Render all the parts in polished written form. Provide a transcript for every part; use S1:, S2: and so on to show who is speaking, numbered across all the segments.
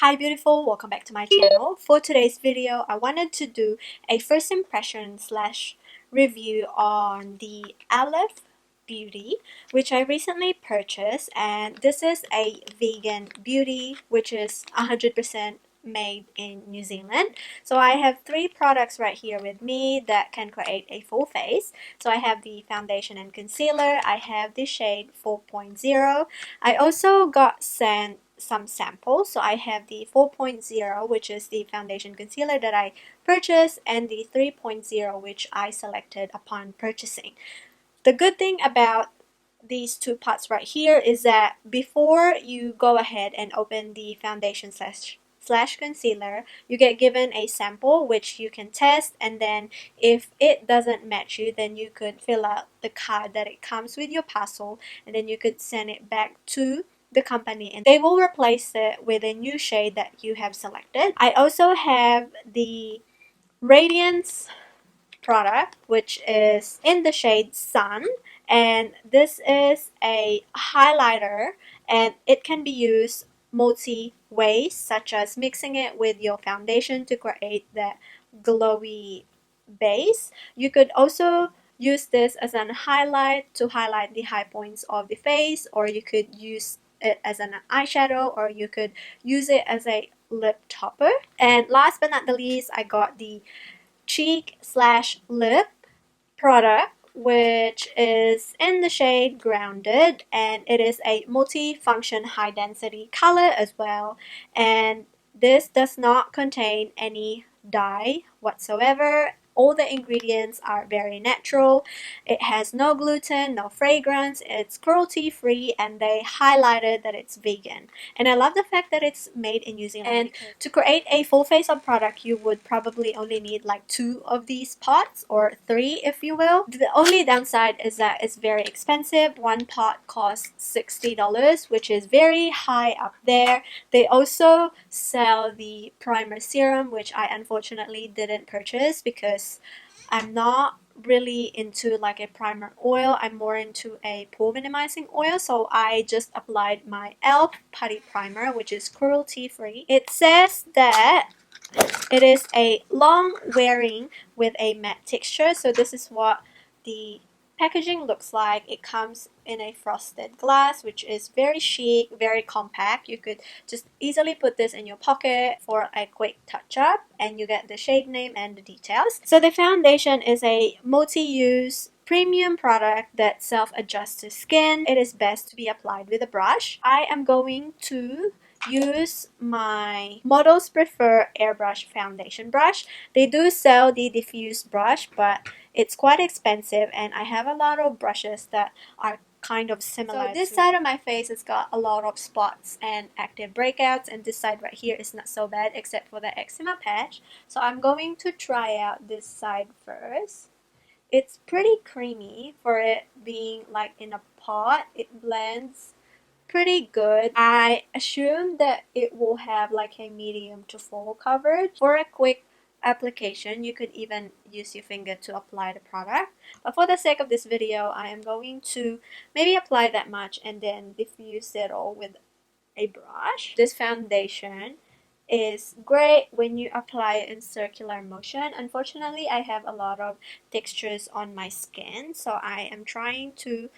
S1: Hi beautiful, welcome back to my channel. For today's video, I wanted to do a first impression slash review on the Aleph Beauty, which I recently purchased, and this is a vegan beauty which is 100% made in New Zealand. So I have three products right here with me that can create a full face. So I have the foundation and concealer, I have the shade 4.0. I also got sent some samples. So I have the 4.0, which is the foundation concealer that I purchased, and the 3.0, which I selected upon purchasing. The good thing about these two parts right here is that before you go ahead and open the foundation slash concealer, you get given a sample which you can test, and then if it doesn't match you, then you could fill out the card that it comes with your parcel, and then you could send it back to the company and they will replace it with a new shade that you have selected. I also have the Radiance product, which is in the shade Sun, and this is a highlighter and it can be used multi ways, such as mixing it with your foundation to create that glowy base. You could also use this as an highlight to highlight the high points of the face, or you could use it as an eyeshadow, or you could use it as a lip topper. And last but not the least, I got the cheek slash lip product, which is in the shade Grounded, and it is a multi-function high density color as well, and this does not contain any dye whatsoever. All the ingredients are very natural. It has no gluten, no fragrance, it's cruelty free, and they highlighted that it's vegan. And I love the fact that it's made in New Zealand. And to create a full face of product, you would probably only need like 2 of these pots, or 3 if you will. The only downside is that it's very expensive. One pot costs $60, which is very high up there. They also sell the primer serum, which I unfortunately didn't purchase because I'm not really into like a primer oil. I'm more into a pore minimizing oil, so I just applied my Elf Putty Primer, which is cruelty free. It says that it is a long wearing with a matte texture, so this is what the packaging looks like. It comes in a frosted glass, which is very chic, very compact. You could just easily put this in your pocket for a quick touch up, and you get the shade name and the details. So the foundation is a multi-use premium product that self-adjusts to skin. It is best to be applied with a brush. I am going to use my Models Prefer airbrush foundation brush. They do sell the diffuse brush, but it's quite expensive, and I have a lot of brushes that are kind of similar. So this side of my face has got a lot of spots and active breakouts, and this side right here is not so bad except for the eczema patch. So I'm going to try out this side first. It's pretty creamy for it being like in a pot. It blends pretty good. I assume that it will have like a medium to full coverage. For a quick application, you could even use your finger to apply the product, but for the sake of this video, I am going to maybe apply that much and then diffuse it all with a brush. This foundation is great when you apply it in circular motion. Unfortunately, I have a lot of textures on my skin, so I am trying to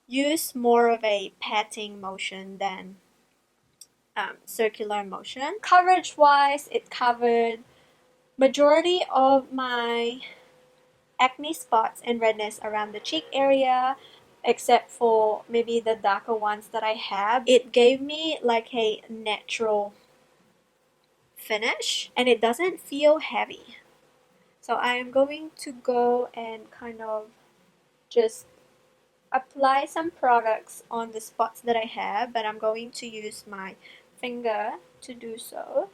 S1: use more of a patting motion than circular motion. Coverage wise, it covered majority of my acne spots and redness around the cheek area, except for maybe the darker ones that I have. It gave me like a natural finish, and it doesn't feel heavy. So I am going to go and kind of just apply some products on the spots that I have, but I'm going to use my finger to do so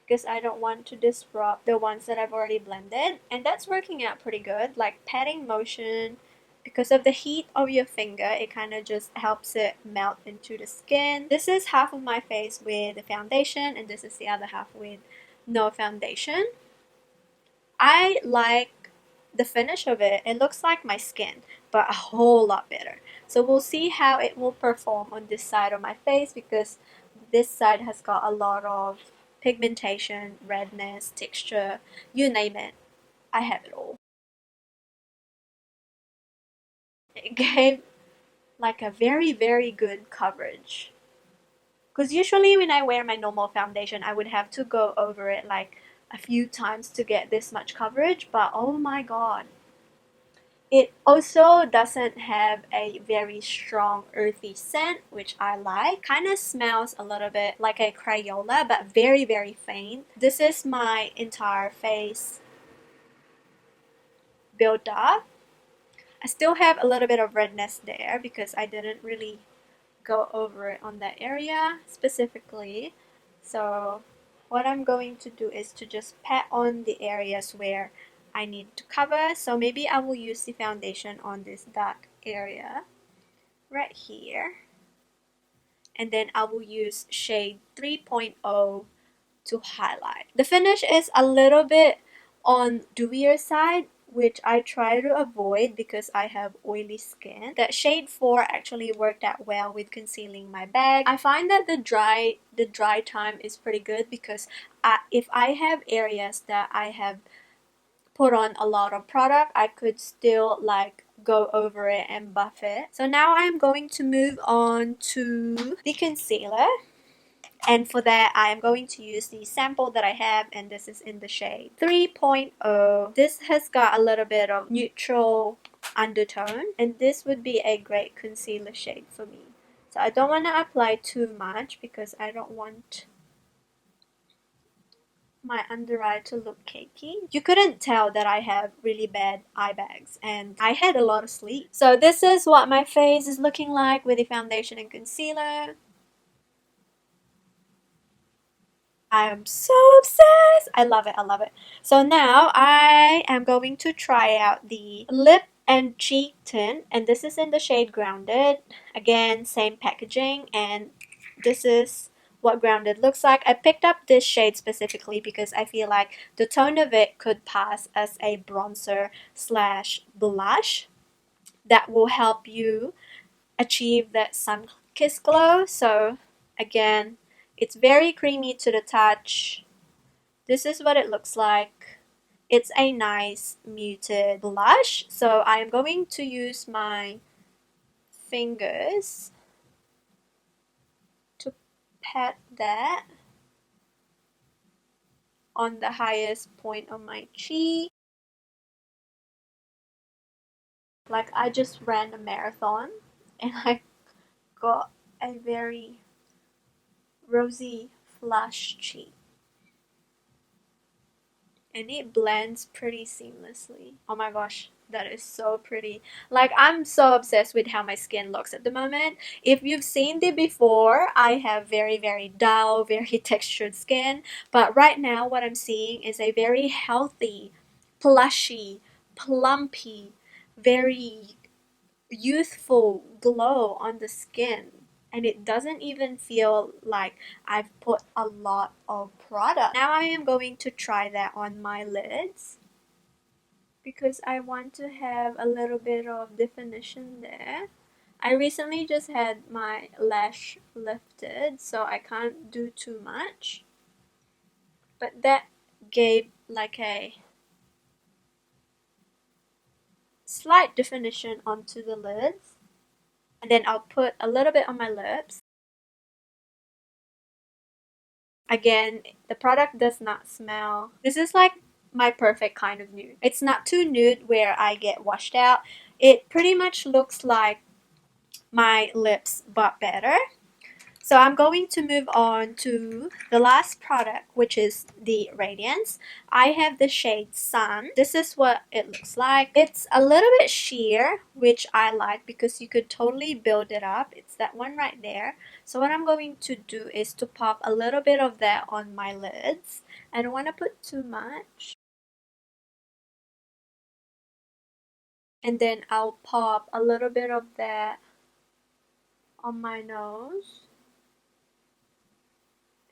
S1: because I don't want to disrupt the ones that I've already blended, and that's working out pretty good. Like patting motion, because of the heat of your finger, it kind of just helps it melt into the skin. This is half of my face with the foundation, and this is the other half with no foundation. I like the finish of it. It looks like my skin, but a whole lot better. So we'll see how it will perform on this side of my face, because this side has got a lot of pigmentation, redness, texture, you name it. I have it all. It gave like a very good coverage. Because usually when I wear my normal foundation, I would have to go over it like a few times to get this much coverage, but oh my god. It also doesn't have a very strong earthy scent, which I like. Kind of smells a little bit like a Crayola, but very faint. This is my entire face built up. I still have a little bit of redness there because I didn't really go over it on that area specifically. So what I'm going to do is to just pat on the areas where I need to cover. So maybe I will use the foundation on this dark area right here, and then I will use shade 3.0 to highlight. The finish is a little bit on dewier side, which I try to avoid because I have oily skin. That shade 4 actually worked out well with concealing my bag. I find that the dry time is pretty good because if I have areas that I have put on a lot of product, I could still like go over it and buff it. So now I'm going to move on to the concealer. And for that, I am going to use the sample that I have, and this is in the shade 3.0. This has got a little bit of neutral undertone, and this would be a great concealer shade for me. So I don't want to apply too much because I don't want my under eye to look cakey. You couldn't tell that I have really bad eye bags, and I had a lot of sleep. So this is what my face is looking like with the foundation and concealer. I am so obsessed. I love it. I love it. So now I am going to try out the lip and cheek tint, and this is in the shade Grounded. Again, same packaging, and this is what Grounded looks like. I picked up this shade specifically because I feel like the tone of it could pass as a bronzer slash blush that will help you achieve that sun-kissed glow. So again, it's very creamy to the touch. This is what it looks like. It's a nice muted blush. So I am going to use my fingers to pat that on the highest point of my cheek. Like I just ran a marathon and I got a very rosy flush cheek. And it blends pretty seamlessly. Oh my gosh, that is so pretty. Like, I'm so obsessed with how my skin looks at the moment. If you've seen the before, I have very dull, very textured skin, but right now what I'm seeing is a very healthy, plushy, plumpy, very youthful glow on the skin, and it doesn't even feel like I've put a lot of product. Now I am going to try that on my lids because I want to have a little bit of definition there. I recently just had my lash lifted, so I can't do too much, but that gave like a slight definition onto the lids. And then I'll put a little bit on my lips. Again, the product does not smell. This is like my perfect kind of nude. It's not too nude where I get washed out. It pretty much looks like my lips but better. So I'm going to move on to the last product, which is the Radiance. I have the shade Sun. This is what it looks like. It's a little bit sheer, which I like because you could totally build it up. It's that one right there. So what I'm going to do is to pop a little bit of that on my lids. I don't want to put too much. And then I'll pop a little bit of that on my nose.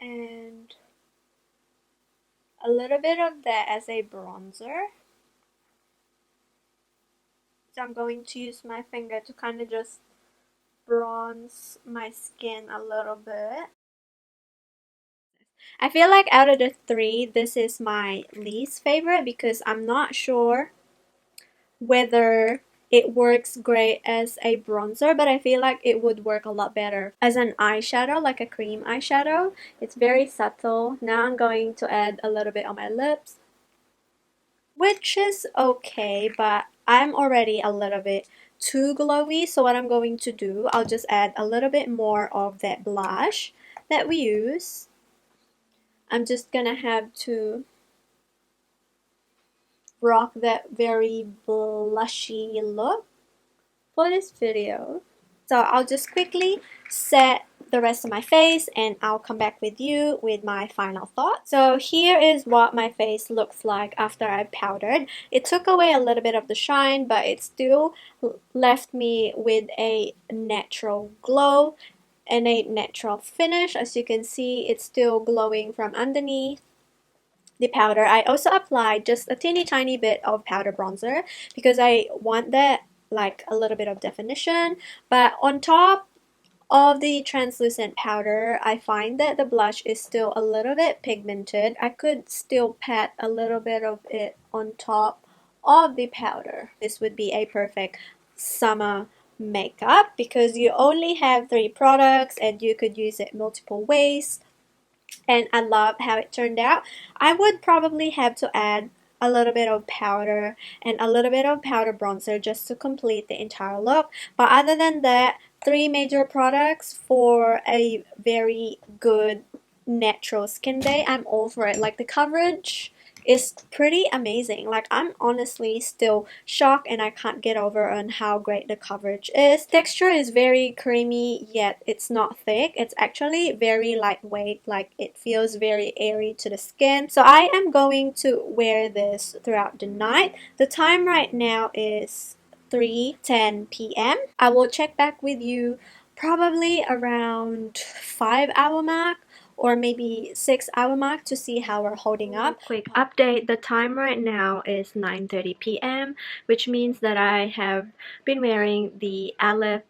S1: And a little bit of that as a bronzer. So I'm going to use my finger to kind of just bronze my skin a little bit. I feel like out of the three, this is my least favorite because I'm not sure whether it works great as a bronzer, but I feel like it would work a lot better as an eyeshadow, like a cream eyeshadow. It's very subtle. Now I'm going to add a little bit on my lips, which is okay, but I'm already a little bit too glowy. So what I'm going to do, I'll just add a little bit more of that blush that we use. I'm just gonna have to rock that very blushy look for this video. So I'll just quickly set the rest of my face and I'll come back with you with my final thoughts. So here is what my face looks like after I powdered. It took away a little bit of the shine, but it still left me with a natural glow and a natural finish. As you can see, it's still glowing from underneath the powder. I also applied just a teeny tiny bit of powder bronzer because I want that like a little bit of definition, but on top of the translucent powder, I find that the blush is still a little bit pigmented. I could still pat a little bit of it on top of the powder. This would be a perfect summer makeup because you only have 3 products and you could use it multiple ways, and I love how it turned out. I would probably have to add a little bit of powder and a little bit of powder bronzer just to complete the entire look, but other than that, 3 major products for a very good natural skin day. I'm all for it. Like, the coverage is pretty amazing. Like, I'm honestly still shocked and I can't get over on how great the coverage is. Texture is very creamy, yet it's not thick. It's actually very lightweight. Like, it feels very airy to the skin. So I am going to wear this throughout the night. The time right now is 3:10 p.m. I will check back with you probably around 5-hour mark or maybe 6-hour mark to see how we're holding up. Quick update, the time right now is 9:30 p.m. which means that I have been wearing the Aleph,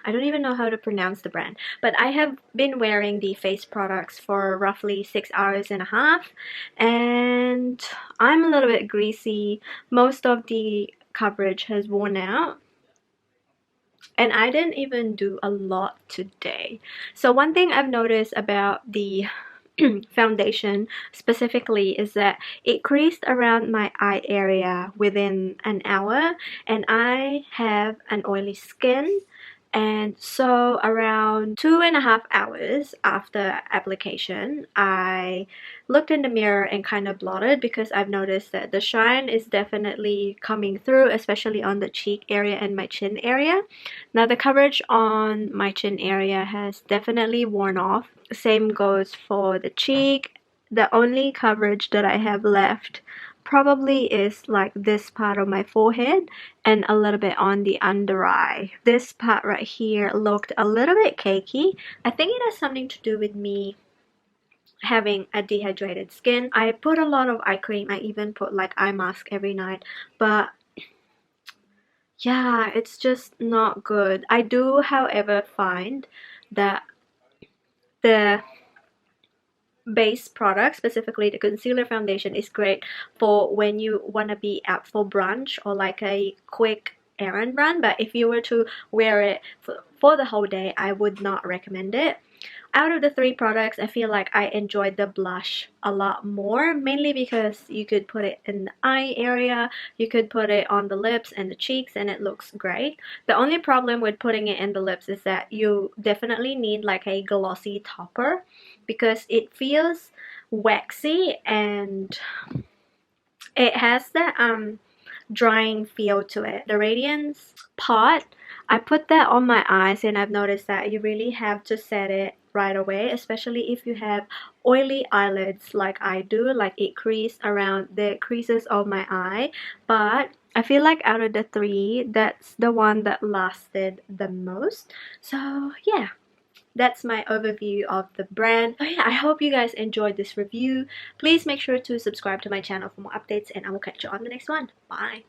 S1: I don't even know how to pronounce the brand, but I have been wearing the face products for roughly 6 hours and a half, and I'm a little bit greasy. Most of the coverage has worn out, and I didn't even do a lot today. So one thing I've noticed about the foundation specifically is that it creased around my eye area within an hour, and I have an oily skin, and so around 2.5 hours after application I looked in the mirror and kind of blotted because I've noticed that the shine is definitely coming through, especially on the cheek area and my chin area. Now the coverage on my chin area has definitely worn off. Same goes for the cheek. The only coverage that I have left probably is like this part of my forehead and a little bit on the under eye. This part right here looked a little bit cakey. I think it has something to do with me having a dehydrated skin. I put a lot of eye cream. I even put like eye mask every night, but yeah, it's just not good. I do, however, find that the base product, specifically the concealer foundation, is great for when you want to be out for brunch or like a quick errand run, but if you were to wear it for the whole day, I would not recommend it. Out of the 3 products, I feel like I enjoyed the blush a lot more, mainly because you could put it in the eye area, you could put it on the lips and the cheeks, and it looks great. The only problem with putting it in the lips is that you definitely need like a glossy topper because it feels waxy and it has that drying feel to it. The Radiance pot, I put that on my eyes and I've noticed that you really have to set it right away, especially if you have oily eyelids like I do. Like, it creased around the creases of my eye, but I feel like out of the 3, that's the one that lasted the most. So yeah, that's my overview of the brand. Oh yeah, I hope you guys enjoyed this review. Please make sure to subscribe to my channel for more updates, and I will catch you on the next one. Bye!